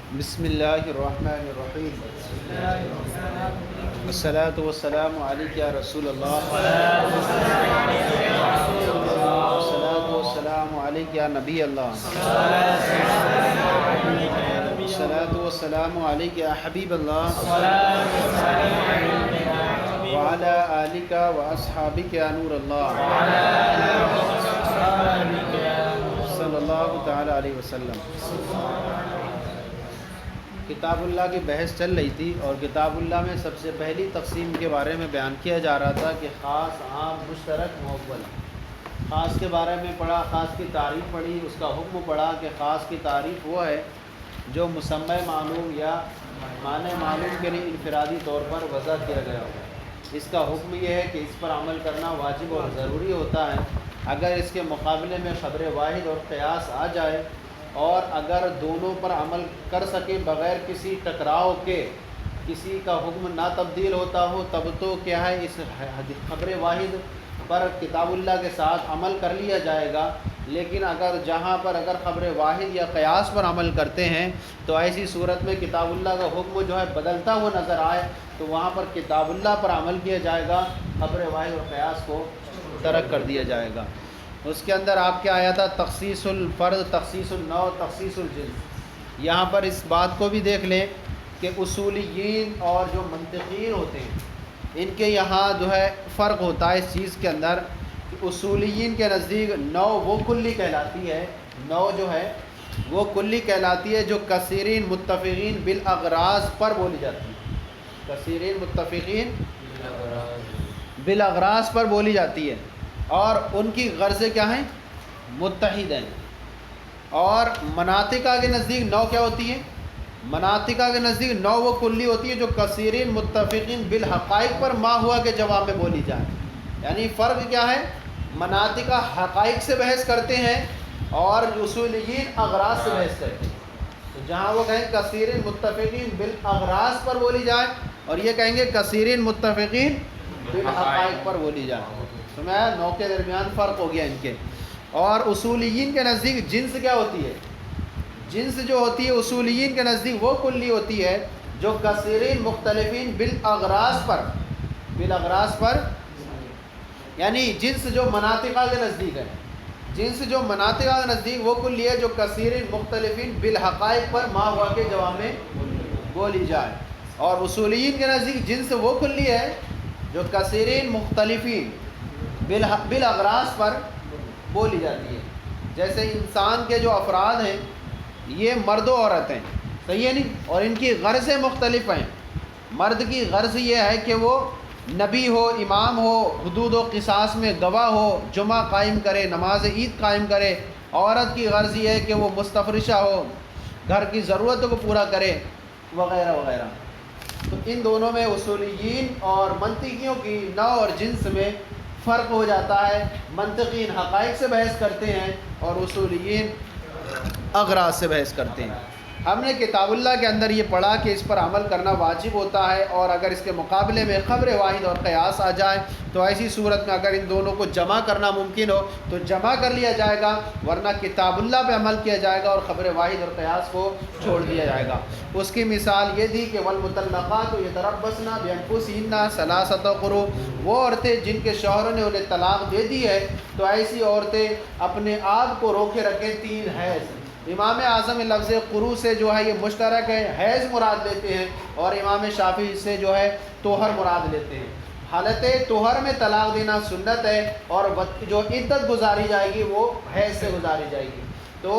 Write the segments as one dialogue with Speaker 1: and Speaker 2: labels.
Speaker 1: بسم اللہ الرحمن الرحیم والصلاة والسلام علیک یا رسول اللہ والصلاة والسلام علیک یا نبی اللہ والصلاة والسلام علیک یا حبیب اللہ وعلی آلک واصحابک یا نور اللہ صلی اللہ تعالی علیہ وسلم۔ کتاب اللہ کی بحث چل رہی تھی اور کتاب اللہ میں سب سے پہلی تقسیم کے بارے میں بیان کیا جا رہا تھا کہ خاص، عام، مشترک، مؤول۔ خاص کے بارے میں پڑھا، خاص کی تعریف پڑھی، اس کا حکم پڑھا کہ خاص کی تعریف وہ ہے جو مسمى معلوم یا معنی معلوم کے لیے انفرادی طور پر وضع کیا گیا ہو۔ اس کا حکم یہ ہے کہ اس پر عمل کرنا واجب اور ضروری ہوتا ہے اگر اس کے مقابلے میں خبر واحد اور قیاس آ جائے، اور اگر دونوں پر عمل کر سکے بغیر کسی ٹکراؤ کے، کسی کا حکم نہ تبدیل ہوتا ہو، تب تو کیا ہے اس خبر واحد پر کتاب اللہ کے ساتھ عمل کر لیا جائے گا۔ لیکن جہاں پر اگر خبر واحد یا قیاس پر عمل کرتے ہیں تو ایسی صورت میں کتاب اللہ کا حکم جو ہے بدلتا ہوا نظر آئے تو وہاں پر کتاب اللہ پر عمل کیا جائے گا، خبر واحد اور قیاس کو ترک کر دیا جائے گا۔ اس کے اندر آپ کیا آیا تھا؟ تخصیص الفرد، تخصیص النوع، تخصیص الجنس۔ یہاں پر اس بات کو بھی دیکھ لیں کہ اصولیین اور جو منطقین ہوتے ہیں ان کے یہاں جو ہے فرق ہوتا ہے اس چیز کے اندر کہ اصولیین کے نزدیک نوع وہ کلی کہلاتی ہے، نوع جو ہے وہ کلی کہلاتی ہے جو کثیرین متفقین بالاغراض پر بولی جاتی ہے، کثیرین متفقین بالاغراض پر بولی جاتی ہے، اور ان کی غرضیں کیا ہیں؟ متحد ہیں۔ اور مناطقہ کے نزدیک نوع کیا ہوتی ہے؟ مناطقہ کے نزدیک نوع وہ کلی ہوتی ہے جو کثیرین متفقین بالحقائق پر ما ہوا کے جواب میں بولی جائے۔ یعنی فرق کیا ہے؟ مناطقہ حقائق سے بحث کرتے ہیں اور اصولیین اغراض سے بحث کرتے ہیں۔ تو جہاں وہ کہیں کثیرین متفقین بالاغراض پر بولی جائے اور یہ کہیں گے کثیرین متفقین بالحقائق پر بولی جائے، تو میں نوع کے درمیان فرق ہو گیا ان کے۔ اور اصولیین کے نزدیک جنس کیا ہوتی ہے؟ جنس جو ہوتی ہے اصولیین کے نزدیک وہ کلی ہوتی ہے جو کثیرین مختلفین بالاغراض پر یعنی جنس جو مناطقہ کے نزدیک ہے، جنس جو مناطقہ کے نزدیک وہ کلی ہے جو کثیرین مختلفین بالحقائق پر ما ہوا کے جواب میں بولی جائے۔ اور اصولیین کے نزدیک جنس وہ کلی ہے جو کثیرین مختلفین بالاغراض پر بولی جاتی ہے۔ جیسے انسان کے جو افراد ہیں یہ مرد و عورت ہیں، صحیح ہے نہیں؟ اور ان کی غرضیں مختلف ہیں۔ مرد کی غرض یہ ہے کہ وہ نبی ہو، امام ہو، حدود و قصاص میں گواہ ہو، جمعہ قائم کرے، نماز عید قائم کرے۔ عورت کی غرض یہ ہے کہ وہ مستفرشہ ہو، گھر کی ضرورتوں کو پورا کرے، وغیرہ وغیرہ۔ تو ان دونوں میں اصولیین اور منطقیوں کی نوع اور جنس میں فرق ہو جاتا ہے۔ منطقین حقائق سے بحث کرتے ہیں اور اصولیین اغراض سے بحث کرتے ہیں۔ ہم نے کتاب اللہ کے اندر یہ پڑھا کہ اس پر عمل کرنا واجب ہوتا ہے، اور اگر اس کے مقابلے میں خبر واحد اور قیاس آ جائے تو ایسی صورت میں اگر ان دونوں کو جمع کرنا ممکن ہو تو جمع کر لیا جائے گا، ورنہ کتاب اللہ پہ عمل کیا جائے گا اور خبر واحد اور قیاس کو چھوڑ دیا جائے گا۔ اس کی مثال یہ تھی کہ والمطلقات یتربصن بانفسہن ثلاثۃ قروء، وہ عورتیں جن کے شوہروں نے انہیں طلاق دے دی ہے تو ایسی عورتیں اپنے آپ کو روکے رکھیں 3 حیض۔ امام اعظم لفظ قروء سے جو ہے یہ مشترک ہے، حیض مراد لیتے ہیں، اور امام شافعی سے جو ہے طہر مراد لیتے ہیں۔ حالت طہر میں طلاق دینا سنت ہے، اور جو عدت گزاری جائے گی وہ حیض سے گزاری جائے گی۔ تو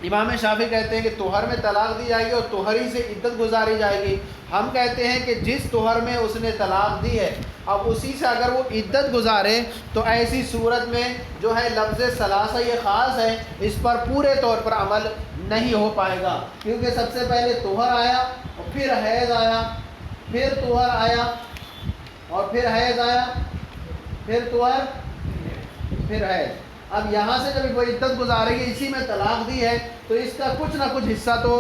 Speaker 1: امام شافعی کہتے ہیں کہ طہر میں طلاق دی جائے گی اور طہری سے عدت گزاری جائے گی۔ ہم کہتے ہیں کہ جس طہر میں اس نے طلاق دی ہے اب اسی سے اگر وہ عدت گزارے تو ایسی صورت میں جو ہے لفظ ثلاثہ یہ خاص ہے، اس پر پورے طور پر عمل نہیں ہو پائے گا، کیونکہ سب سے پہلے طہر آیا اور پھر حیض آیا، پھر طہر آیا اور پھر حیض آیا، پھر طہر، پھر حیض۔ اب یہاں سے جب وہ عدت گزارے گی، اسی میں طلاق دی ہے تو اس کا کچھ نہ کچھ حصہ تو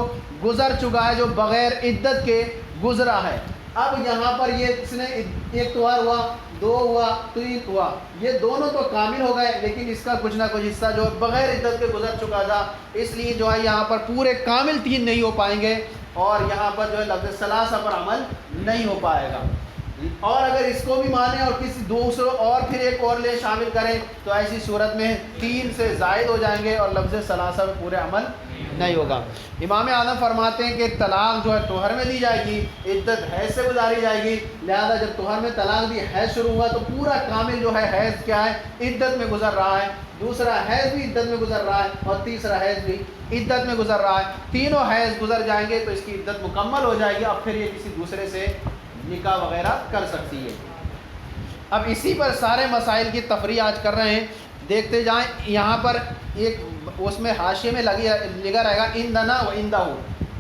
Speaker 1: گزر چکا ہے جو بغیر عدت کے گزرا ہے۔ اب یہاں پر یہ اس نے ایک طہر ہوا، دو ہوا، تین ہوا، یہ دونوں تو کامل ہو گئے، لیکن اس کا کچھ نہ کچھ حصہ جو بغیر عدت کے گزر چکا تھا، اس لیے جو ہے یہاں پر پورے کامل 3 نہیں ہو پائیں گے، اور یہاں پر جو ہے لفظ ثلاثہ پر عمل نہیں ہو پائے گا۔ اور اگر اس کو بھی مانیں اور کسی دوسروں اور پھر ایک اور لے شامل کریں تو ایسی صورت میں 3 سے زائد ہو جائیں گے اور لفظ ثلاثہ میں پورے عمل نہیں ہوگا۔ امام اعظم فرماتے ہیں کہ طلاق جو ہے طہر میں دی جائے گی، عدت حیض سے گزاری جائے گی، لہذا جب طہر میں طلاق دی، حیض شروع ہوا تو پورا کامل جو ہے حیض کیا ہے، عدت میں گزر رہا ہے، دوسرا حیض بھی عدت میں گزر رہا ہے، اور تیسرا حیض بھی عدت میں گزر رہا ہے، تینوں حیض گزر جائیں گے تو اس کی عدت مکمل ہو جائے گی، اب پھر یہ کسی دوسرے سے نکاح وغیرہ کر سکتی ہے۔ اب اسی پر سارے مسائل کی تفریح آج کر رہے ہیں، دیکھتے جائیں۔ یہاں پر ایک اس میں حاشیے میں لگا رہے گا عندنا و عندہ،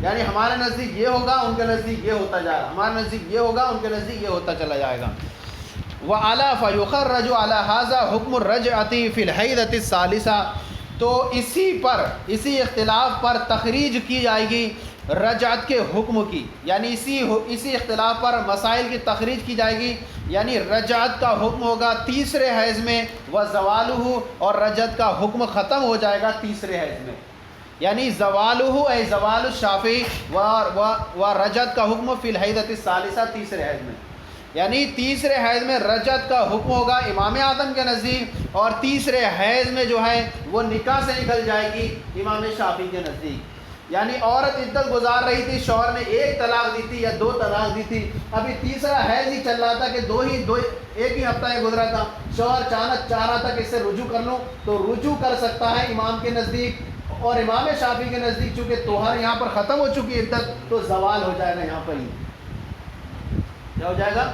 Speaker 1: یعنی ہمارے نزدیک یہ ہوگا، ان کے نزدیک یہ ہوتا جائے گا، ہمارے نزدیک یہ ہوگا، ان کے نزدیک یہ ہوتا چلا جائے گا۔ وَعَلَى فَيُخَرَّجُ عَلَى هَذَا حُكْمُ الرَّجْعَةِ فِي الْحَيْضَةِ الثَّالِثَةِ، تو اسی پر، اسی اختلاف پر تخریج کی جائے گی رجعت کے حکم کی، یعنی اسی اختلاف پر مسائل کی تخریج کی جائے گی، یعنی رجعت کا حکم ہوگا تیسرے حیض میں، وَزَوَالُهُ، اور رجعت کا حکم ختم ہو جائے گا تیسرے حیض میں، یعنی زوالُهُ اے زوال الشافعی و رجعت کا حکم فی الحیضۃ الثالثہ، تیسرے حیض میں، یعنی تیسرے حیض میں رجعت کا حکم ہوگا امام اعظم کے نزدیک، اور تیسرے حیض میں جو ہے وہ نکاح سے نکل جائے گی امام شافعی کے نزدیک۔ یعنی عورت عدت گزار رہی تھی، شوہر نے 1 طلاق دی تھی یا 2 طلاق دی تھی، ابھی تیسرا حیض ہی چل رہا تھا کہ ایک ہی ہفتہ یہ گزرا تھا، شوہر چاہ رہا تھا کہ اس سے رجوع کر لوں، تو رجوع کر سکتا ہے امام کے نزدیک، اور امام شافعی کے نزدیک چونکہ طہر یہاں پر ختم ہو چکی عدت، تو زوال ہو جائے گا، یہاں پر ہی کیا ہو جائے گا،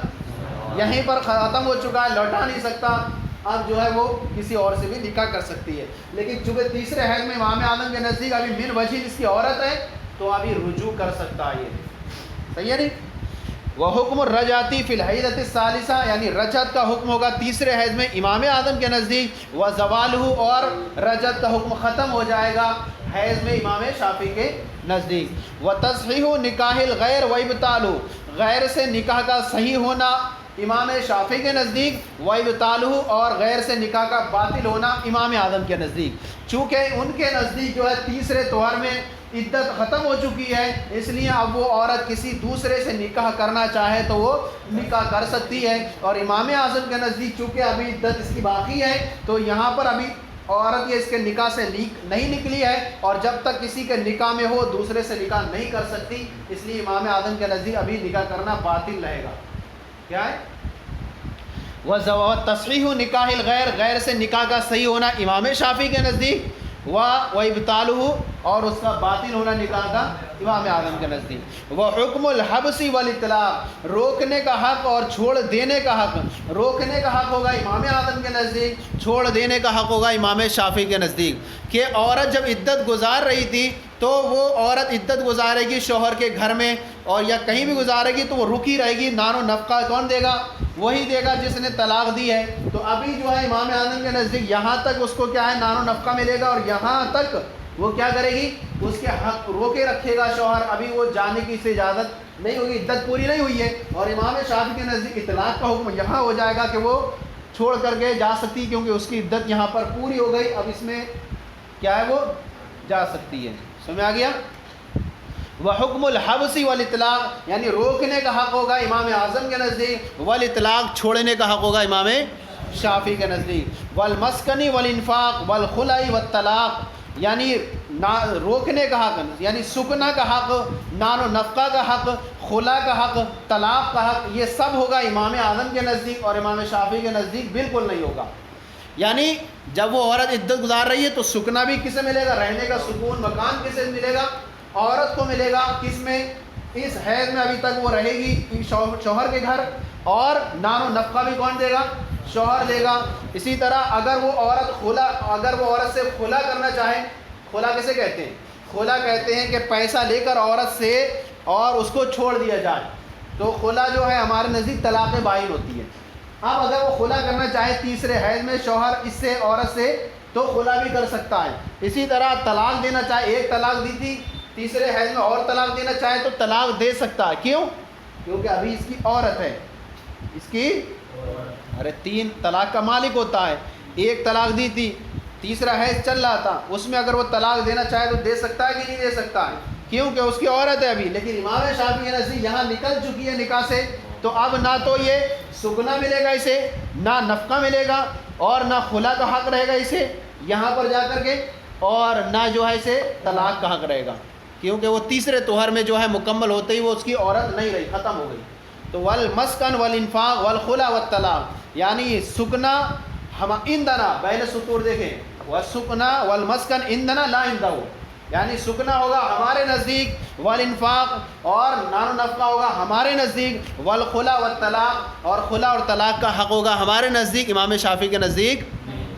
Speaker 1: یہیں پر ختم ہو چکا ہے، لوٹا نہیں سکتا، اب جو ہے وہ کسی اور سے بھی نکاح کر سکتی ہے، لیکن چونکہ تیسرے حیض میں امام اعظم کے نزدیک ابھی من وجہ اس کی عورت ہے تو ابھی رجوع کر سکتا ہے، یہ صحیح ہے نہیں۔ وحکم الرجعتی فی الحیضۃ الثالثہ، یعنی رجعت کا حکم ہوگا تیسرے حیض میں امام اعظم کے نزدیک، وزوالہ، اور رجعت کا حکم ختم ہو جائے گا حیض میں امام شافعی کے نزدیک۔ وتصحیح نکاح الغیر وابطالہ، غیر سے نکاح کا صحیح ہونا امام شافعی کے نزدیک، وابطالہ، اور غیر سے نکاح کا باطل ہونا امام اعظم کے نزدیک، چونکہ ان کے نزدیک جو ہے تیسرے طہر میں عدت ختم ہو چکی ہے، اس لیے اب وہ عورت کسی دوسرے سے نکاح کرنا چاہے تو وہ نکاح کر سکتی ہے، اور امام اعظم کے نزدیک چونکہ ابھی عدت اس کی باقی ہے تو یہاں پر ابھی عورت یہ اس کے نکاح سے نہیں نکلی ہے، اور جب تک کسی کے نکاح میں ہو دوسرے سے نکاح نہیں کر سکتی، اس لیے امام اعظم کے نزدیک ابھی نکاح کرنا باطل رہے گا۔ کیا ہے وتصحیح نکاح الغیر، غیر سے نکاح کا صحیح ہونا امام شافعی کے نزدیک، وابطالہ، اور اس کا باطل ہونا نکاح کا امام اعظم کے نزدیک۔ وحکم الحبس والاطلاق، روکنے کا حق اور چھوڑ دینے کا حق، روکنے کا حق ہوگا امام اعظم کے نزدیک، چھوڑ دینے کا حق ہوگا امام شافعی کے نزدیک، کہ عورت جب عدت گزار رہی تھی تو وہ عورت عدت گزارے گی شوہر کے گھر میں، اور یا کہیں بھی گزارے گی تو وہ رکی رہے گی، نان و نفقہ کون دے گا، وہی دے گا جس نے طلاق دی ہے، تو ابھی جو ہے امام اعظم کے نزدیک یہاں تک اس کو کیا ہے، نان و نفقہ ملے گا، اور یہاں تک وہ کیا کرے گی، اس کے حق روکے رکھے گا شوہر، ابھی وہ جانے کی سے اجازت نہیں ہوگی، عدت پوری نہیں ہوئی ہے، اور امام شافعی کے نزدیک اطلاق کا حکم یہاں ہو جائے گا کہ وہ چھوڑ کر کے جا سکتی، کیونکہ اس کی عدت یہاں پر پوری ہو گئی، اب اس میں کیا ہے وہ جا سکتی ہے۔ سمجھ آ گیا۔ وحکم الحبس والاطلاق، یعنی روکنے کا حق ہوگا امام اعظم کے نزدیک، والاطلاق، چھوڑنے کا حق ہوگا امام شافعی کے نزدیک، والمسکنی والانفاق والخلع والطلاق، یعنی روکنے کا حق، یعنی سکنا کا حق، نان و نفقہ کا حق، خلا کا حق، طلاق کا حق، یہ سب ہوگا امام اعظم کے نزدیک، اور امام شافعی کے نزدیک بالکل نہیں ہوگا۔ یعنی جب وہ عورت عدت گزار رہی ہے تو سکنا بھی کسے ملے گا، رہنے کا سکون مکان کسے ملے گا، عورت کو ملے گا، کس میں، اس حیض میں ابھی تک وہ رہے گی شوہر کے گھر، اور نان و نفقہ بھی کون دے گا، شوہر دے گا۔ اسی طرح اگر وہ عورت سے خلا کرنا چاہے، خلا کسے کہتے ہیں، خلا کہتے ہیں کہ پیسہ لے کر عورت سے اور اس کو چھوڑ دیا جائے، تو خلا جو ہے ہمارے نزدیک طلاق بائن ہوتی ہے۔ اب اگر وہ خلا کرنا چاہے تیسرے حیض میں شوہر اس سے عورت سے، تو خلا بھی کر سکتا ہے۔ اسی طرح طلاق دینا چاہے، 1 طلاق دی تھی، تیسرے حیض میں اور طلاق دینا چاہے تو طلاق دے سکتا ہے، کیوں؟ کیونکہ ابھی اس کی عورت ہے، اس کی ارے 3 طلاق کا مالک ہوتا ہے، 1 طلاق دی تھی، تیسرا حیض چل رہا تھا، اس میں اگر وہ طلاق دینا چاہے تو دے سکتا ہے کہ نہیں دے سکتا ہے، کیونکہ اس کی عورت ہے ابھی. لیکن امام شافعی کے نزدیک یہاں نکل چکی ہے نکاح سے، تو اب نہ تو یہ سکنا ملے گا اسے، نہ نفقہ ملے گا، اور نہ خلا کا حق رہے گا اسے یہاں پر جا کر کے، اور نہ جو ہے اسے طلاق کا حق رہے گا، کیونکہ وہ تیسرے طہر میں جو ہے مکمل ہوتے ہی وہ اس کی عورت نہیں رہی، ختم ہو گئی. تو والمسکن والانفاق والخلا والطلاق، یعنی سکنا ہم اندنا بین سطور دیکھیں، والسکنا والمسکن اندنا لا عندہ، یعنی سکنا ہوگا ہمارے نزدیک، والانفاق اور نان و نفقہ ہوگا ہمارے نزدیک، والخلا والطلاق اور خلا اور طلاق کا حق ہوگا ہمارے نزدیک، امام شافعی کے نزدیک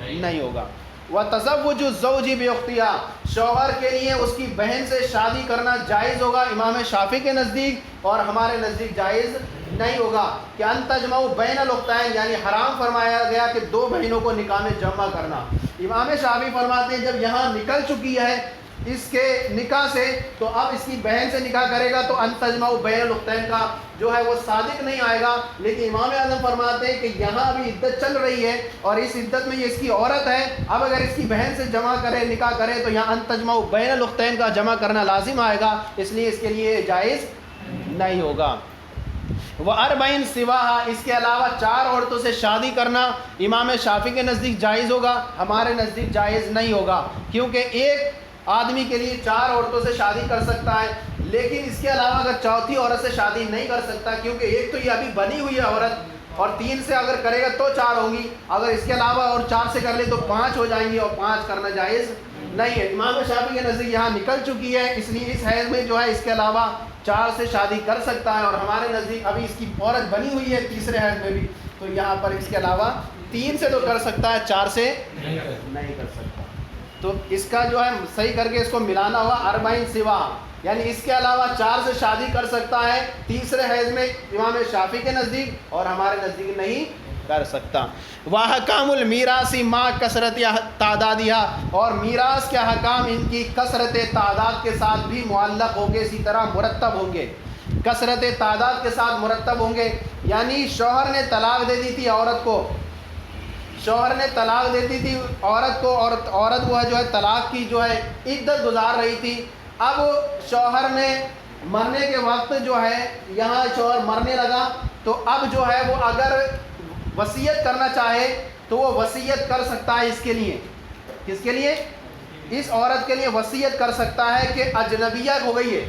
Speaker 1: نہیں ہوگا. وتزوج الزوج باختها، شوہر کے لیے اس کی بہن سے شادی کرنا جائز ہوگا امام شافعی کے نزدیک، اور ہمارے نزدیک جائز نہیں ہوگا. کہ ان تجمعوا بین الاختین، یعنی حرام فرمایا گیا کہ 2 بہنوں کو نکاح میں جمع کرنا. امام شافعی فرماتے ہیں جب یہاں نکل چکی ہے اس کے نکاح سے، تو اب اس کی بہن سے نکاح کرے گا تو ان تجمعوا بین الاختین کا جو ہے وہ صادق نہیں آئے گا. لیکن امام اعظم فرماتے ہیں کہ یہاں ابھی عدت چل رہی ہے اور اس عدت میں یہ اس کی عورت ہے، اب اگر اس کی بہن سے جمع کرے نکاح کرے تو یہاں ان تجمعوا بین الاختین کا جمع کرنا لازم آئے گا، اس لیے اس کے لیے جائز نہیں ہوگا. وَأَرْبَعٍ سِوَاهَا، اس کے علاوہ 4 عورتوں سے شادی کرنا امام شافعی کے نزدیک جائز ہوگا، ہمارے نزدیک جائز نہیں ہوگا، کیونکہ ایک آدمی کے لیے 4 عورتوں سے شادی کر سکتا ہے، لیکن اس کے علاوہ اگر چوتھی عورت سے شادی نہیں کر سکتا، کیونکہ ایک تو یہ ابھی بنی ہوئی ہے عورت، اور 3 سے اگر کرے گا تو 4 ہوں گی، اگر اس کے علاوہ اور 4 سے کر لے تو 5 ہو جائیں گی، اور 5 کرنا جائز نہیں ہے. امام شافعی کے نزدیک یہاں نکل چکی ہے، اس لیے اس حیض میں جو ہے اس کے علاوہ 4 سے شادی کر سکتا ہے، اور ہمارے نزدیک ابھی اس کی عورت بنی ہوئی ہے تیسرے حیض میں بھی، تو یہاں پر اس کے علاوہ 3 سے تو کر سکتا ہے، 4 سے نہیں کر سکتا. تو اس کا جو ہے صحیح کر کے اس کو ملانا ہوا 40 سوا، یعنی اس کے علاوہ 4 سے شادی کر سکتا ہے تیسرے حیض میں امام شافعی کے نزدیک، اور ہمارے نزدیک نہیں کر سکتا. وَحَكَامُ الْمِيرَاثِ مَا كَثْرَةِ تَعْدَادِهَا، اور میراث کے احکام ان کی کثرت تعداد کے ساتھ بھی معلق ہوں گے، اسی طرح مرتب ہوں گے، کثرت تعداد کے ساتھ مرتب ہوں گے. یعنی شوہر نے طلاق دے دی تھی عورت کو، شوہر نے طلاق دیتی تھی عورت کو، اور عورت وہ جو ہے طلاق کی جو ہے عدت گزار رہی تھی. اب شوہر نے مرنے کے وقت جو ہے یہاں شوہر مرنے لگا، تو اب جو ہے وہ اگر وصیت کرنا چاہے تو وہ وصیت کر سکتا ہے. اس کے لیے کس کے لیے؟ اس عورت کے لیے وصیت کر سکتا ہے کہ اجنبیہ ہو گئی ہے،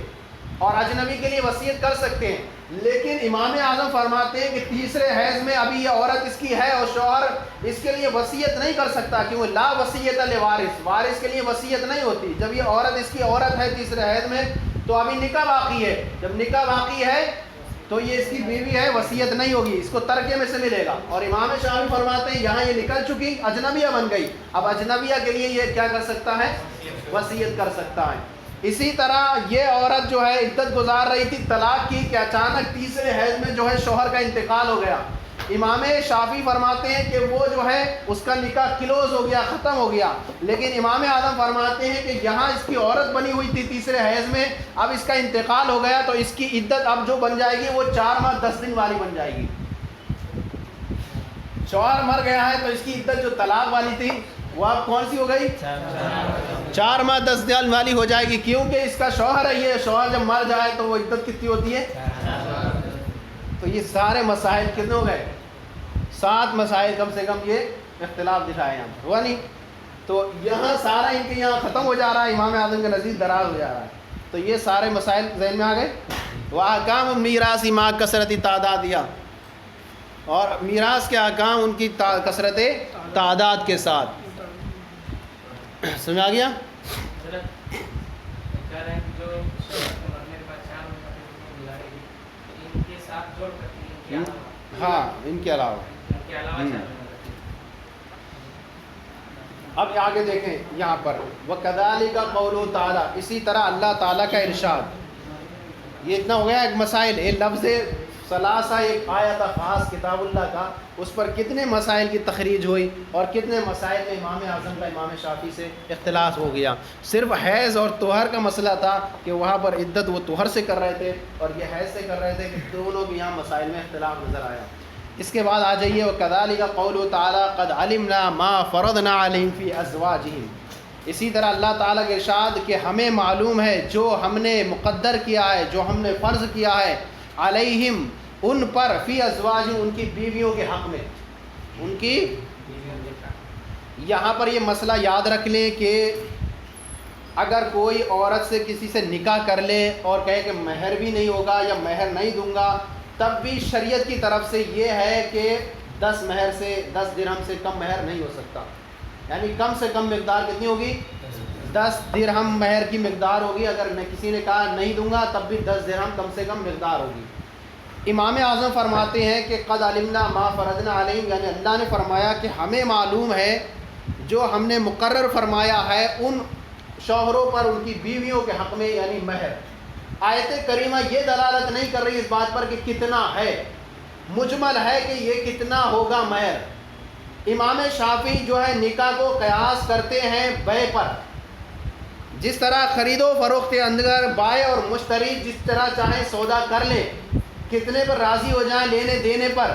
Speaker 1: اور اجنبی کے لیے وصیت کر سکتے ہیں. لیکن امام اعظم فرماتے ہیں کہ تیسرے حیض میں ابھی یہ عورت اس کی ہے، اور شوہر اس کے لیے وصیت نہیں کر سکتا، کیونکہ لا وصیت لوارث، وارث کے لیے وصیت نہیں ہوتی. جب یہ عورت اس کی عورت ہے تیسرے حیض میں تو ابھی نکاح باقی ہے، جب نکاح باقی ہے تو یہ اس کی بیوی ہے، وصیت نہیں ہوگی، اس کو ترکے میں سے ملے گا. اور امام شافعی فرماتے ہیں یہاں یہ نکل چکی، اجنبیہ بن گئی، اب اجنبیہ کے لیے یہ کیا کر سکتا ہے؟ وصیت کر سکتا ہے. اسی طرح یہ عورت جو ہے عدت گزار رہی تھی طلاق کی، کہ اچانک تیسرے حیض میں جو ہے شوہر کا انتقال ہو گیا. امام شافعی فرماتے ہیں کہ وہ جو ہے اس کا نکاح کلوز ہو گیا، ختم ہو گیا. لیکن امام اعظم فرماتے ہیں کہ یہاں اس کی عورت بنی ہوئی تھی تیسرے حیض میں، اب اس کا انتقال ہو گیا، تو اس کی عدت اب جو بن جائے گی وہ 4 ماہ 10 دن والی بن جائے گی. شوہر مر گیا ہے تو اس کی عدت جو طلاق والی تھی وہ اب کون سی ہو گئی؟ 4 ماہ 10 دن والی ہو جائے گی، کیونکہ اس کا شوہر ہے. یہ شوہر جب مر جائے تو وہ عدت کتنی ہوتی ہے؟ تو یہ سارے مسائل کتنے ہو گئے؟ 7 مسائل کم سے کم یہ اختلاف دکھائے یہاں پر، ہوا نہیں؟ تو یہاں سارا ان کے یہاں ختم ہو جا رہا ہے، امام اعظم کے نزدیک دراز ہو جا رہا ہے. تو یہ سارے مسائل ذہن میں آ گئے. وَأَحْكَامُ الْمِيرَاثِ مَا كَثْرَةِ تَعْدَادِهَا، اور میراث کے احکام ان کی کثرت تعداد کے ساتھ. سمجھ آ گیا؟ ہاں ان کے علاوہ. اب آگے دیکھیں یہاں پر وَكَذَلِكَ قَوْلُهُ تعالیٰ، اسی طرح اللہ تعالیٰ کا ارشاد. یہ اتنا ہو گیا ایک مسائل، یہ لفظ ثلاثہ ایک آیت خاص کتاب اللہ کا، اس پر کتنے مسائل کی تخریج ہوئی اور کتنے مسائل میں امام اعظم کا امام شافعی سے اختلاف ہو گیا۔ صرف حیض اور طہر کا مسئلہ تھا کہ وہاں پر عدت وہ طہر سے کر رہے تھے اور یہ حیض سے کر رہے تھے، کہ دونوں بھی یہاں مسائل میں اختلاف نظر آیا۔ اس کے بعد آ جائیے وَكَذَلِكَ قَوْلُهُ تَعَالَى قَدْ عَلِمْنَا مَا فَرَضْنَا عَلَيْهِمْ فِي أَزْوَاجِهِمْ۔ اسی طرح اللہ تعالیٰ کے ارشاد کہ ہمیں معلوم ہے جو ہم نے مقدر کیا ہے، جو ہم نے فرض کیا ہے، علیہم ان پر، فی ازواجہم ان کی بیویوں کے حق میں، ان کی یہاں پر یہ مسئلہ یاد رکھ لیں کہ اگر کوئی عورت سے کسی سے نکاح کر لے اور کہے کہ مہر بھی نہیں ہوگا یا مہر نہیں دوں گا، تب بھی شریعت کی طرف سے یہ ہے کہ 10 مہر سے 10 درہم سے کم مہر نہیں ہو سکتا، یعنی کم سے کم مقدار کتنی ہوگی؟ 10 درہم مہر کی مقدار ہوگی۔ اگر میں کسی نے کہا نہیں دوں گا تب بھی 10 درہم کم سے کم مقدار ہوگی۔ امام اعظم فرماتے ہیں کہ قد علمنا ما فرضنا علیہم، یعنی اللہ نے فرمایا کہ ہمیں معلوم ہے جو ہم نے مقرر فرمایا ہے ان شوہروں پر ان کی بیویوں کے حق میں، یعنی مہر۔ آیت کریمہ یہ دلالت نہیں کر رہی اس بات پر کہ کتنا ہے، مجمل ہے کہ یہ کتنا ہوگا مہر۔ امام شافعی جو ہے نکاح کو قیاس کرتے ہیں بے پر، جس طرح خرید و فروخت کے اندر بائع اور مشتری جس طرح چاہیں سودا کر لیں، کتنے پر راضی ہو جائیں لینے دینے پر،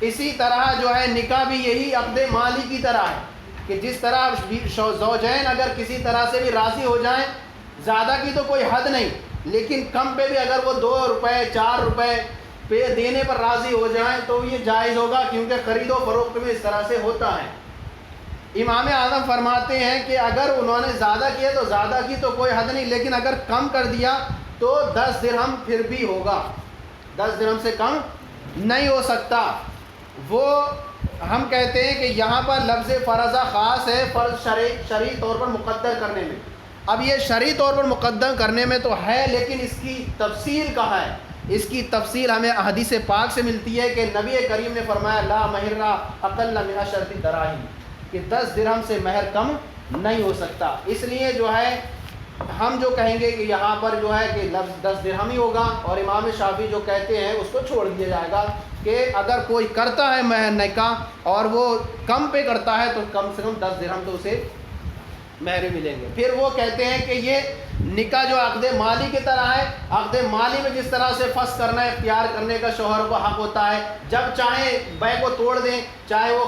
Speaker 1: اسی طرح جو ہے نکاح بھی یہی عقد مالی کی طرح ہے کہ جس طرح زوجین اگر کسی طرح سے بھی راضی ہو جائیں، زیادہ کی تو کوئی حد نہیں، لیکن کم پہ بھی اگر وہ 2 روپے 4 روپے پہ دینے پر راضی ہو جائیں تو یہ جائز ہوگا، کیونکہ خرید و فروخت میں اس طرح سے ہوتا ہے۔ امام اعظم فرماتے ہیں کہ اگر انہوں نے زیادہ کیا تو زیادہ کی تو کوئی حد نہیں، لیکن اگر کم کر دیا تو 10 درہم پھر بھی ہوگا، 10 درہم سے کم نہیں ہو سکتا۔ وہ ہم کہتے ہیں کہ یہاں پر لفظ فرضہ خاص ہے فرض شرعی طور پر مقدر کرنے میں۔ اب یہ شرعی طور پر مقدر کرنے میں تو ہے، لیکن اس کی تفصیل کہاں ہے؟ اس کی تفصیل ہمیں احادیث پاک سے ملتی ہے کہ نبی کریم نے فرمایا لا مہر اقل من 10 دراہم، کہ 10 درہم سے مہر کم نہیں ہو سکتا۔ اس لیے جو ہے ہم جو کہیں گے کہ یہاں پر جو ہے کہ لفظ 10 درہم ہی ہوگا، اور امام شافعی جو کہتے ہیں اس کو چھوڑ دیا جائے گا کہ اگر کوئی کرتا ہے مہر نکاح اور وہ کم پہ کرتا ہے تو کم سے کم 10 درہم تو اسے مہر ملیں گے۔ پھر وہ کہتے ہیں کہ یہ نکاح جو عقد مالی کی طرح ہے، عقد مالی میں جس طرح سے فسخ کرنا اختیار کرنے کا شوہر کو حق ہوتا ہے، جب چاہیں بیع کو توڑ دیں چاہے وہ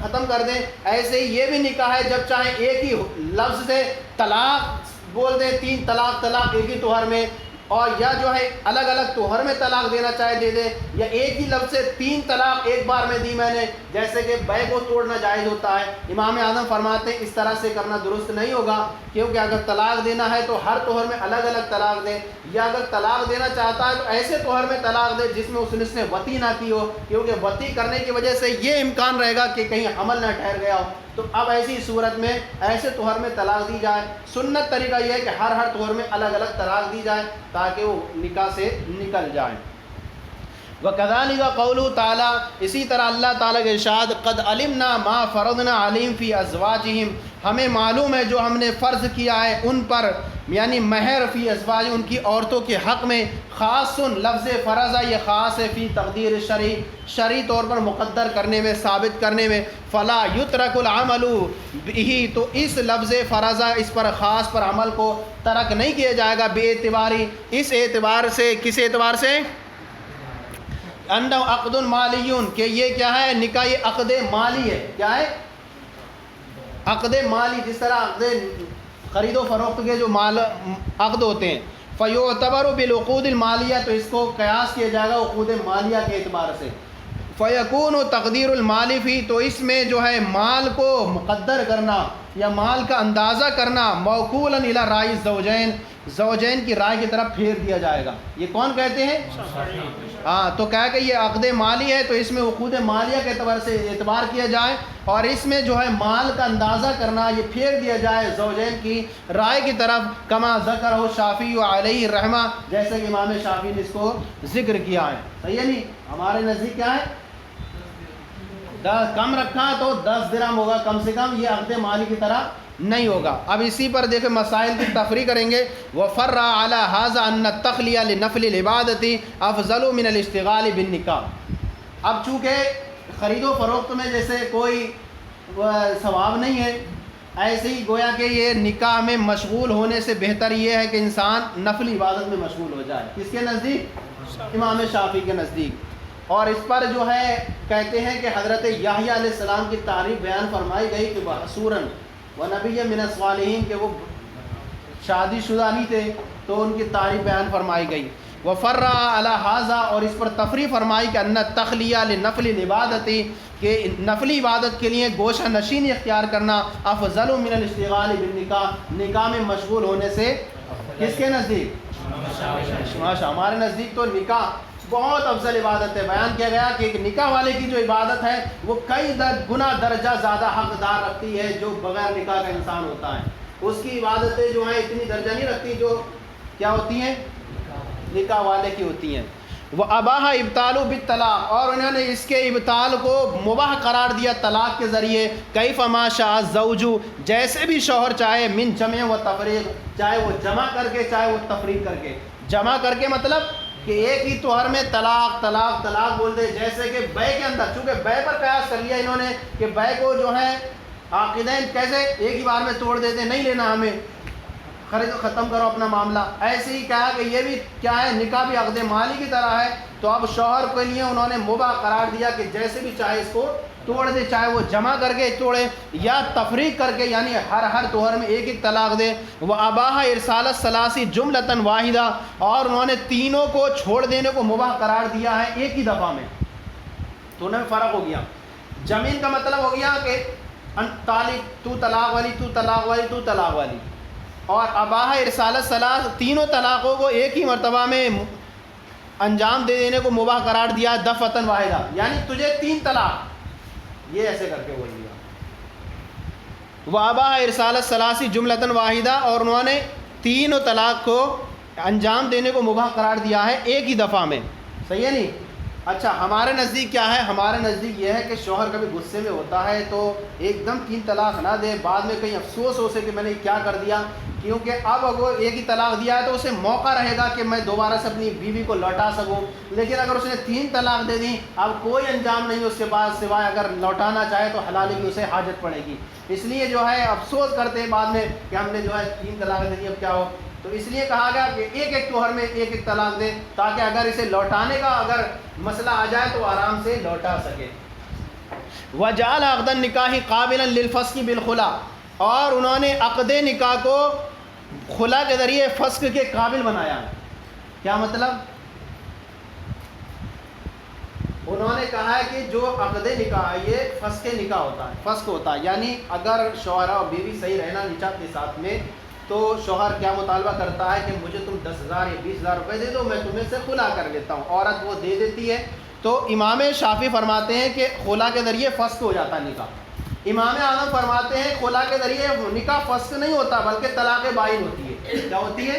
Speaker 1: ختم کر دیں، ایسے ہی یہ بھی نکاح ہے جب چاہیں ایک ہی لفظ سے طلاق بول دیں، 3 طلاق ایک ہی طہر میں، اور یا جو ہے الگ الگ طہر میں طلاق دینا چاہے دے دیں، یا ایک ہی لفظ سے 3 طلاق ایک بار میں دی میں نے، جیسے کہ بیع کو توڑنا جائز ہوتا ہے۔ امام اعظم فرماتے ہیں اس طرح سے کرنا درست نہیں ہوگا، کیونکہ اگر طلاق دینا ہے تو ہر طہر میں الگ الگ طلاق دیں، یا اگر طلاق دینا چاہتا ہے تو ایسے طہر میں طلاق دے جس میں اس نے وطی نہ کی ہو، کیونکہ وطی کرنے کی وجہ سے یہ امکان رہے گا کہ کہیں حمل نہ ٹھہر گیا ہو، تو اب ایسی صورت میں ایسے طہر میں طلاق دی جائے۔ سنت طریقہ یہ ہے کہ ہر طہر میں الگ الگ طلاق دی جائے تاکہ وہ نکاح سے نکل جائیں۔ وَكَذَلِكَ قَوْلُهُ تعالیٰ، اسی طرح اللہ تعالیٰ کے ارشاد قَدْ عَلِمْنَا مَا فَرَضْنَا عَلَيْهِمْ فِي أَزْوَاجِهِمْ، ہمیں معلوم ہے جو ہم نے فرض کیا ہے ان پر، یعنی مہر فی ازواج ان کی عورتوں کے حق میں، خاص لفظ فرضہ یہ خاص ہے فی تقدیر شرعی طور پر مقدر کرنے میں، ثابت کرنے میں، فلا یترک العمل بہ، تو اس لفظ فرضہ اس پر خاص پر عمل کو ترک نہیں کیا جائے گا، بے اعتباری، اس اعتبار سے، کس اعتبار سے؟ انہ عقد مالیون، کہ یہ کیا ہے؟ نکاح یہ عقد مالی ہے۔ کیا ہے؟ عقد مالی، جس طرح عقد خرید و فروخت کے جو مال عقد ہوتے ہیں، فیعتبر بالعقود المالیہ، تو اس کو قیاس کیا جائے گا عقود مالیہ کے اعتبار سے۔ فیکون تقدیر المال فی، تو اس میں جو ہے مال کو مقدر کرنا یا مال کا اندازہ کرنا، موکولا الی رائے زوجین کی رائے کی طرف پھیر دیا جائے گا۔ یہ کون کہتے ہیں؟ ہاں، تو کہا کہ یہ عقد مالی ہے تو اس میں عقود مالیہ کے اعتبار سے اعتبار کیا جائے، اور اس میں جو ہے مال کا اندازہ کرنا یہ پھیر دیا جائے زوجین کی رائے کی طرف، کما ذکرہ شافعی علیہ الرحمہ، جیسے کہ امام شافعی نے اس کو ذکر کیا ہے۔ صحیح ہے نہیں؟ ہمارے نزدیک کیا ہے؟ 10 کم رکھا تو 10 درہم ہوگا کم سے کم، یہ عقد مالی کی طرح نہیں ہوگا۔ اب اسی پر دیکھیں مسائل کی تفریح کریں گے۔ وفر علی ھذا ان التخلیہ لنفل العبادۃ افضل من الاشتغال بالنکاح۔ اب چونکہ خرید و فروخت میں جیسے کوئی ثواب نہیں ہے، ایسے ہی گویا کہ یہ نکاح میں مشغول ہونے سے بہتر یہ ہے کہ انسان نفل عبادت میں مشغول ہو جائے۔ کس کے نزدیک؟ امام شافعی کے نزدیک۔ اور اس پر جو ہے کہتے ہیں کہ حضرت یحییٰ علیہ السلام کی تعریف بیان فرمائی گئی کہ وحصوراً ونبی من الصالحین، کہ وہ شادی شدہ نہیں تھے تو ان کی تعریف بیان فرمائی گئی۔ وفرع علی ھذا، اور اس پر تفریح فرمائی کہ ان التخلیہ لنفل العبادۃ، کہ نفلی عبادت کے لیے گوشہ نشینی اختیار کرنا افضل من الاشتغال بالنکاح، نکاح میں مشغول ہونے سے۔ کس کے نزدیک؟ ماشاء، ہمارے نزدیک تو نکاح بہت افضل عبادت ہے۔ بیان کیا گیا کہ ایک نکاح والے کی جو عبادت ہے وہ کئی گنا درجہ زیادہ حقدار رکھتی ہے جو بغیر نکاح کا انسان ہوتا ہے۔ اس کی عبادتیں جو ہیں اتنی درجہ نہیں رکھتی جو کیا ہوتی ہیں، نکاح والے کی ہوتی ہیں۔ وہ اباح ابطال بالطلاق، اور انہوں نے اس کے ابطال کو مباح قرار دیا طلاق کے ذریعے۔ کیف ما شاء الزوج، جیسے بھی شوہر چاہے، من جمع و تفریق، چاہے وہ جمع کر کے چاہے وہ تفریق کر کے۔ جمع کر کے مطلب کہ ایک ہی توہر میں طلاق طلاق طلاق بول دے، جیسے کہ بے کے اندر، چونکہ بے پر قیاس کر لیا انہوں نے کہ بے کو جو ہے عاقدین کیسے ایک ہی بار میں توڑ دیتے، نہیں لینا ہمیں، خرید ختم کرو اپنا معاملہ۔ ایسے ہی کہا کہ یہ بھی کیا ہے، نکاح بھی عقد مالی کی طرح ہے۔ تو اب شوہر کے لیے انہوں نے مباح قرار دیا کہ جیسے بھی چاہے اس کو توڑ دے، چاہے وہ جمع کر کے توڑے یا تفریق کر کے، یعنی ہر توہر میں ایک ایک طلاق دے۔ وہ اباح ارسال الثلاث جملۃ واحدہ، اور انہوں نے تینوں کو چھوڑ دینے کو مباح قرار دیا ہے ایک ہی دفعہ میں۔ تو انہیں فرق ہو گیا۔ جمین کا مطلب ہو گیا کہ طالق، تو طلاق والی، تو طلاق والی، تو طلاق والی۔ اور اباح ارسال الثلاث، تینوں طلاقوں کو ایک ہی مرتبہ میں انجام دے دینے کو مباح قرار دیا دفعۃ واحدہ، یعنی تجھے 3 طلاق، یہ ایسے کر کے بول دیا۔ واباح ارسال الثلاث جملۃ واحدہ، اور انہوں نے تینوں طلاق کو انجام دینے کو مباح قرار دیا ہے ایک ہی دفعہ میں۔ صحیح ہے نہیں؟ اچھا، ہمارے نزدیک کیا ہے؟ ہمارے نزدیک یہ ہے کہ شوہر کبھی غصے میں ہوتا ہے تو ایک دم 3 طلاق نہ دے، بعد میں کہیں افسوس ہو سے کہ میں نے کیا کر دیا، کیونکہ اب اگر ایک ہی طلاق دیا ہے تو اسے موقع رہے گا کہ میں دوبارہ سے اپنی بیوی کو لوٹا سکوں۔ لیکن اگر اس نے 3 طلاق دے دی، اب کوئی انجام نہیں اس کے بعد سوائے اگر لوٹانا چاہے تو حلالی کی اسے حاجت پڑے گی۔ اس لیے جو ہے افسوس کرتے ہیں بعد میں کہ ہم نے جو ہے 3 طلاق دے دی، اب کیا ہو۔ تو اس لیے کہا گیا کہ ایک ایک توہر میں ایک ایک طلاق دے، تاکہ اگر اسے لوٹانے کا اگر مسئلہ آ جائے تو آرام سے لوٹا سکے۔ وجعل عقد النکاح قابلا للفسخ بالخلا، اور انہوں نے عقد نکاح کو خلا کے ذریعے فسخ کے قابل بنایا۔ کیا مطلب؟ انہوں نے کہا ہے کہ جو عقد نکاح ہے یہ فسخ نکاح ہوتا ہے، فسخ ہوتا ہے، یعنی اگر شوہر اور بیوی صحیح رہنا نہیں چاہتے ساتھ میں تو شوہر کیا مطالبہ کرتا ہے کہ مجھے تم 10,000 یا 20,000 روپے دے دو، میں تمہیں سے خلا کر لیتا ہوں۔ عورت وہ دے دیتی ہے تو امام شافعی فرماتے ہیں کہ خلا کے ذریعے فسخ ہو جاتا ہے نکاح۔ امام اعظم فرماتے ہیں خلا کے ذریعے نکاح فسخ نہیں ہوتا بلکہ طلاق بائن ہوتی ہے۔ کیا ہوتی ہے؟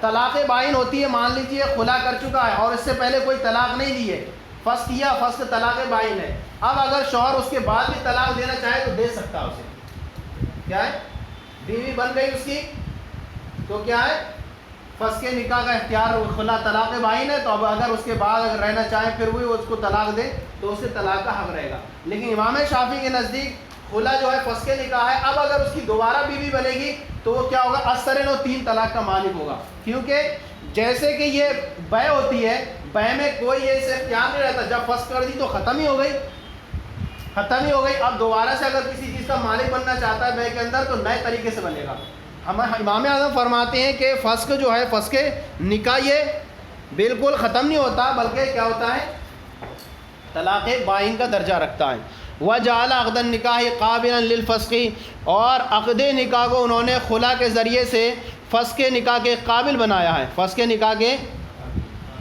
Speaker 1: طلاق بائن ہوتی ہے۔ مان لیجیے خلا کر چکا ہے اور اس سے پہلے کوئی طلاق نہیں دی ہے، فسخ کیا، فسخ طلاق بائن ہے۔ اب اگر شوہر اس کے بعد بھی طلاق دینا چاہے تو دے سکتا ہے اسے۔ کیا ہے؟ بیوی بن گئی اس کی تو کیا ہے، فسخ نکاح کا اختیار، خلا طلاق بائن ہے، تو اب اگر اس کے بعد اگر رہنا چاہے پھر وہی اس کو طلاق دے تو اسے طلاق کا حق رہے گا۔ لیکن امام شافعی کے نزدیک خلا جو ہے فسخ نکاح ہے۔ اب اگر اس کی دوبارہ بیوی بنے گی تو وہ کیا ہوگا، اثرن و 3 طلاق کا مالک ہوگا، کیونکہ جیسے کہ یہ بے ہوتی ہے، بے میں کوئی اسے اختیار نہیں رہتا، جب فسخ کر دی تو ختم ہی ہو گئی، ختم ہی ہو گئی۔ اب دوبارہ سے اگر کسی چیز کا مالک بننا چاہتا ہے بے کے اندر تو نئے طریقے سے بنے گا۔ ہم امام اعظم فرماتے ہیں کہ فسخ جو ہے، فسخ نکاح یہ بالکل ختم نہیں ہوتا بلکہ کیا ہوتا ہے، طلاق بائن کا درجہ رکھتا ہے۔ وجعل عقد النکاح قابلا للفسخ، اور عقد نکاح کو انہوں نے خلا کے ذریعے سے فسخ نکاح کے قابل بنایا ہے۔ فسخ نکاح کے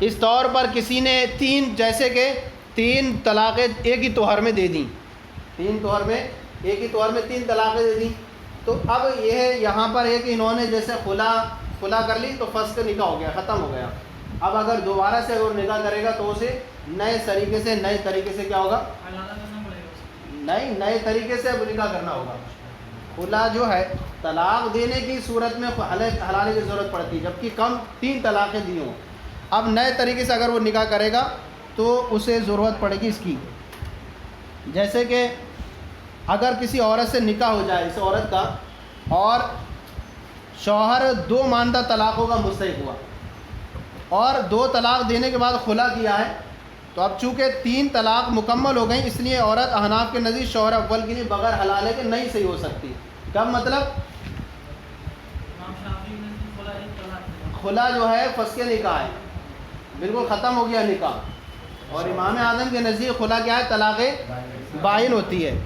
Speaker 1: اس طور پر کسی نے 3، جیسے کہ 3 طلاقیں ایک ہی توہر میں دے دیں، 3 توہر میں ایک ہی توہر میں 3 طلاقیں دے دیں، تو اب یہ ہے یہاں پر ایک انہوں نے جیسے خلا کر لی تو فسخ نکاح ہو گیا، ختم ہو گیا۔ اب اگر دوبارہ سے اگر نکاح کرے گا تو اسے نئے طریقے سے کیا ہوگا، نئے طریقے سے اب نکاح کرنا ہوگا۔ خلا جو ہے طلاق دینے کی صورت میں حلالے کی ضرورت پڑتی ہے، جبکہ کم 3 طلاقیں دی ہوں۔ اب نئے طریقے سے اگر وہ نکاح کرے گا تو اسے ضرورت پڑے گی اس کی، جیسے کہ اگر کسی عورت سے نکاح ہو جائے اس عورت کا، اور شوہر 2 ماندہ طلاقوں کا مستحق ہوا اور 2 طلاق دینے کے بعد خلا کیا ہے، تو اب چونکہ 3 طلاق مکمل ہو گئیں، اس لیے عورت احناف کے نزدیک شوہر اول کے لیے بغیر حلالے کے نہیں صحیح ہو سکتی۔ کب مطلب خلا جو ہے فسخ نکاح ہے، بالکل ختم ہو گیا نکاح، اور امام اعظم کے نزدیک خلا کیا ہے؟ طلاق بائن ہوتی ہے۔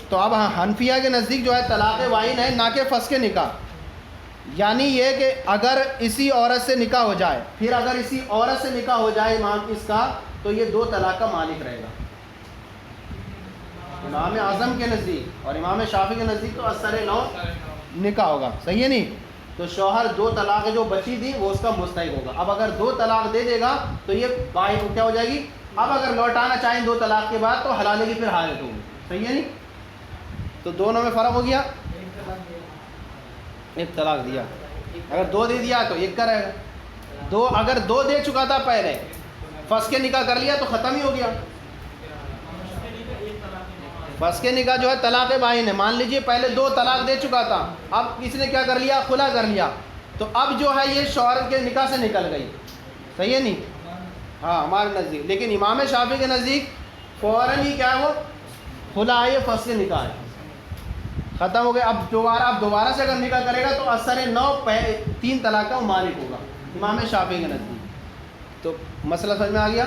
Speaker 1: تو اب حنفیہ کے نزدیک جو ہے طلاق بائن ہے، نہ کہ فسخ نکاح، یعنی یہ کہ اگر اسی عورت سے نکاح ہو جائے، پھر اگر اسی عورت سے نکاح ہو جائے امام اس کا، تو یہ 2 طلاق کا مالک رہے گا امام اعظم کے نزدیک، اور امام شافعی کے نزدیک تو اثر نو نکاح ہوگا، صحیح ہے نہیں؟ تو شوہر 2 طلاق جو بچی تھی وہ اس کا مستحق ہوگا۔ اب اگر 2 طلاق دے دے گا تو یہ بائن کیا ہو جائے گی؟ اب اگر لوٹانا چاہیں 2 طلاق کے بعد تو حلالے کی پھر حالت ہوگی، صحیح ہے نہیں؟ تو دونوں میں فرق ہو گیا، 1 طلاق دیا، اگر 2 دے دیا تو 1 کا رہے گا، اگر 2 دے چکا تھا پہلے، فسخ نکاح کر لیا تو ختم ہی ہو گیا۔ فسخ نکاح جو ہے طلاق بائن ہے، مان لیجئے پہلے 2 طلاق دے چکا تھا، اب اس نے کیا کر لیا؟ خلا کر لیا، تو اب جو ہے یہ شوہر کے نکاح سے نکل گئی، صحیح ہے نہیں؟ ہاں ہمارے نزدیک، لیکن امام شافعی کے نزدیک فوراً ہی کیا ہے وہ خلا ہے، یہ فسخ نکاح ہے، ختم ہو گیا۔ اب دوبارہ سے اگر نکاح کرے گا تو اثر نو 3 طلاق کا مالک ہوگا امام شافعی کے نزدیک۔ تو مسئلہ سمجھ میں آ گیا؟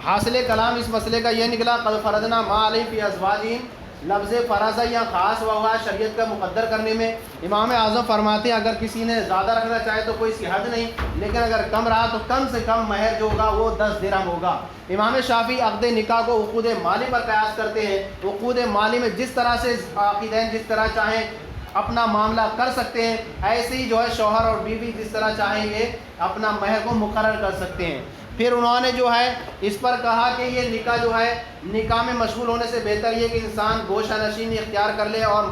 Speaker 1: حاصل کلام اس مسئلے کا یہ نکلا، قد فرضنا ما علیہ فی ازواجہم، لفظ فرض یا خاص ہوا شریعت کا مقدر کرنے میں۔ امام اعظم فرماتے ہیں اگر کسی نے زیادہ رکھنا چاہے تو کوئی اس کی حد نہیں، لیکن اگر کم رہا تو کم سے کم مہر جو ہوگا وہ 10 درہم ہوگا۔ امام شافعی عقد نکاح کو عقود مالی پر قیاس کرتے ہیں، عقود مالی میں جس طرح سے عاقدین جس طرح چاہیں اپنا معاملہ کر سکتے ہیں، ایسے ہی جو ہے شوہر اور بیوی جس طرح چاہیں یہ اپنا مہر کو مقرر کر سکتے ہیں۔ پھر انہوں نے جو ہے اس پر کہا کہ یہ نکاح جو ہے، نکاح میں مشغول ہونے سے بہتر یہ کہ انسان گوشہ نشینی اختیار کر لے اور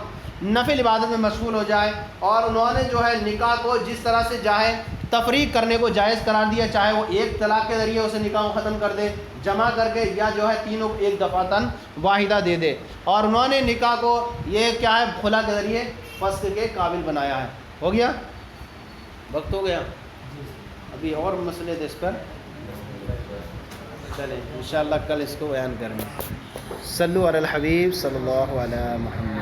Speaker 1: نفل عبادت میں مشغول ہو جائے، اور انہوں نے جو ہے نکاح کو جس طرح سے چاہے تفریق کرنے کو جائز قرار دیا، چاہے وہ 1 طلاق کے ذریعے اسے نکاح کو ختم کر دے جمع کر کے، یا جو ہے تینوں ایک دفعتاً واحدہ دے دے، اور انہوں نے نکاح کو یہ کیا ہے خلا کے ذریعے فسخ کے قابل بنایا ہے۔ ہو گیا؟ وقت ہو گیا؟ ابھی اور مسئلے تھے اس پر، چلیں انشاءاللہ کل اس کو بیان کریں۔ صلو علی الحبیب صلی اللہ علیہ محمد۔